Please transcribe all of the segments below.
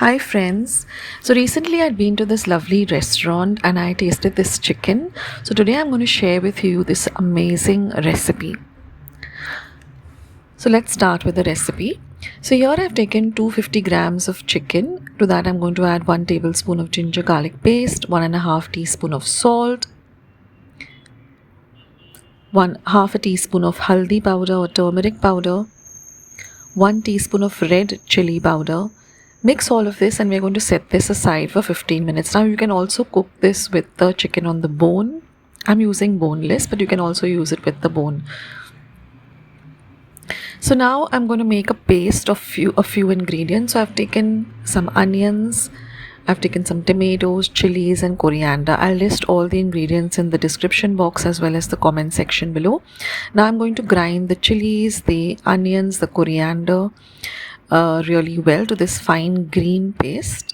Hi friends. So recently I'd been to this lovely restaurant and I tasted this chicken. So today I'm going to share with you this amazing recipe. So let's start with the recipe. So here I've taken 250 grams of chicken. To that I'm going to add 1 tablespoon of ginger garlic paste, 1.5 teaspoon of salt, 1/2 teaspoon of haldi powder or turmeric powder, 1 teaspoon of red chilli powder. Mix all of this and we're going to set this aside for 15 minutes. Now you can also cook this with the chicken on the bone. I'm using boneless, but you can also use it with the bone. So now I'm going to make a paste of a few ingredients. So I've taken some onions, I've taken some tomatoes, chilies and coriander. I'll list all the ingredients in the description box as well as the comment section below. Now I'm going to grind the chilies, the onions, the coriander really well to this fine green paste.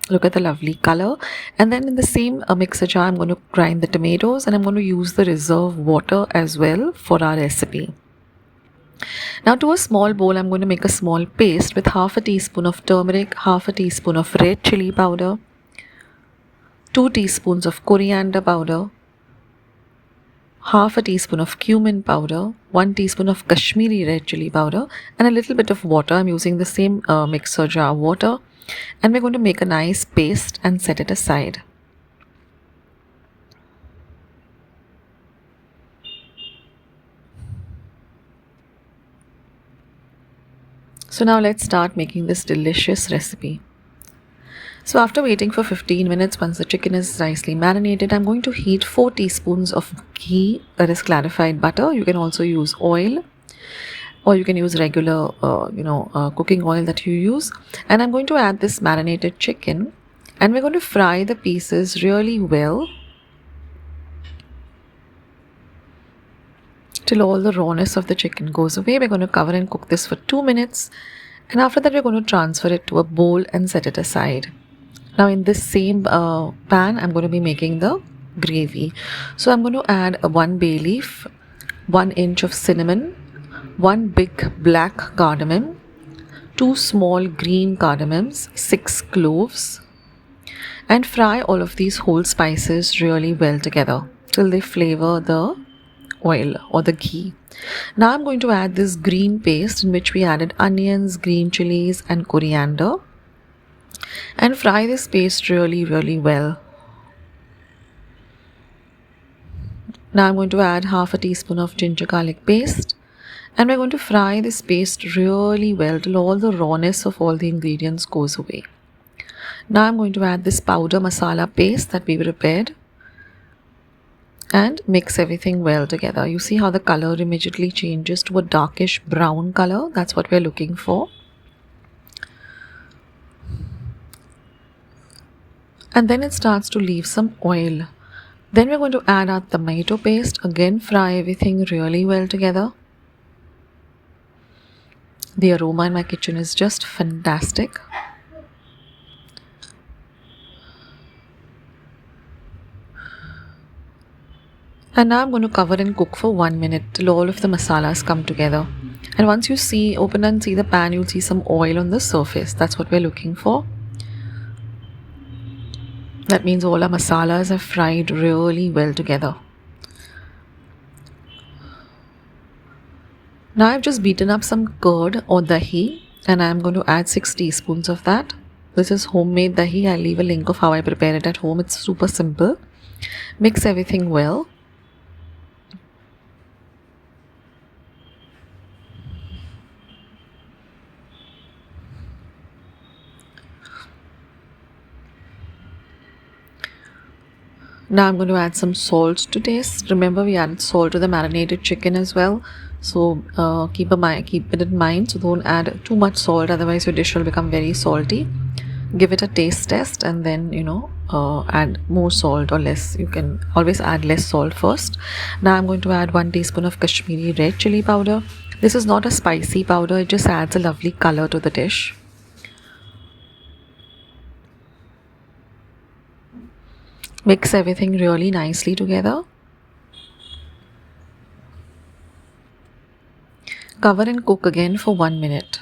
Look at the lovely color. And then in the same mixer jar I'm going to grind the tomatoes and I'm going to use the reserve water as well for our recipe. Now to a small bowl I'm going to make a small paste with 1/2 teaspoon of turmeric, 1/2 teaspoon of red chili powder, 2 teaspoons of coriander powder, 1/2 teaspoon of cumin powder, 1 teaspoon of Kashmiri red chili powder and a little bit of water. I'm using the same mixer jar water and we're going to make a nice paste and set it aside. So now let's start making this delicious recipe. So after waiting for 15 minutes, once the chicken is nicely marinated, I'm going to heat 4 teaspoons of ghee, that is clarified butter. You can also use oil or you can use regular cooking oil that you use. And I'm going to add this marinated chicken and we're going to fry the pieces really well till all the rawness of the chicken goes away. We're going to cover and cook this for 2 minutes and after that we're going to transfer it to a bowl and set it aside. Now in this same pan I'm going to be making the gravy. So I'm going to add 1 bay leaf, 1 inch of cinnamon, 1 big black cardamom, 2 small green cardammons, 6 cloves, and fry all of these whole spices really well together till they flavor the oil or the ghee. Now I'm going to add this green paste in which we added onions, green chilies and coriander and fry this paste really well. Now I'm going to add 1/2 teaspoon of ginger garlic paste and we're going to fry this paste really well till all the rawness of all the ingredients goes away. Now I'm going to add this powder masala paste that we prepared and mix everything well together. You see how the color immediately changes to a darkish brown color. That's what we're looking for. And then it starts to leave some oil. Then we're going to add our tomato paste. Again, fry everything really well together. The aroma in my kitchen is just fantastic. And now I'm going to cover and cook for 1 minute till all of the masalas come together. And once you open and see the pan, you'll see some oil on the surface. That's what we're looking for. That means all our masalas are fried really well together. Now I've just beaten up some curd or dahi and I'm going to add 6 teaspoons of that. This is homemade dahi. I'll leave a link of how I prepare it at home. It's super simple. Mix everything well. Now I'm going to add some salt to taste. Remember we added salt to the marinated chicken as well. So keep it in mind. So don't add too much salt, otherwise your dish will become very salty. Give it a taste test and then add more salt or less. You can always add less salt first. Now I'm going to add 1 teaspoon of Kashmiri red chili powder. This is not a spicy powder. It just adds a lovely color to the dish. Mix everything really nicely together. Cover and cook again for 1 minute.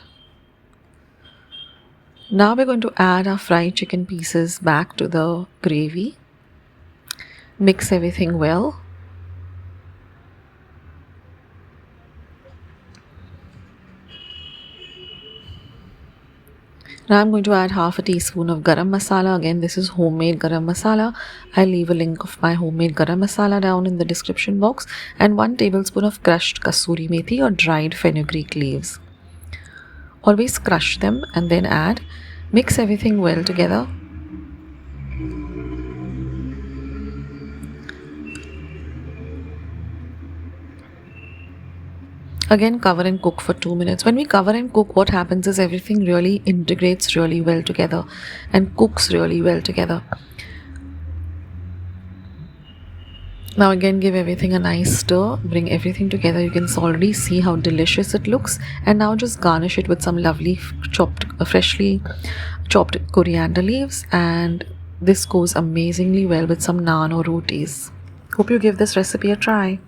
Now we're going to add our fried chicken pieces back to the gravy. Mix everything well. Now I'm going to add half a teaspoon of garam masala. Again, this is homemade garam masala. I'll leave a link of my homemade garam masala down in the description box. And 1 tablespoon of crushed kasuri methi or dried fenugreek leaves. Always crush them and then add. Mix everything well together. Again, cover and cook for 2 minutes. When we cover and cook, what happens is everything really integrates really well together and cooks really well together. Now again, give everything a nice stir, bring everything together. You can already see how delicious it looks. And now just garnish it with some lovely freshly chopped coriander leaves. And this goes amazingly well with some naan or rotis. Hope you give this recipe a try.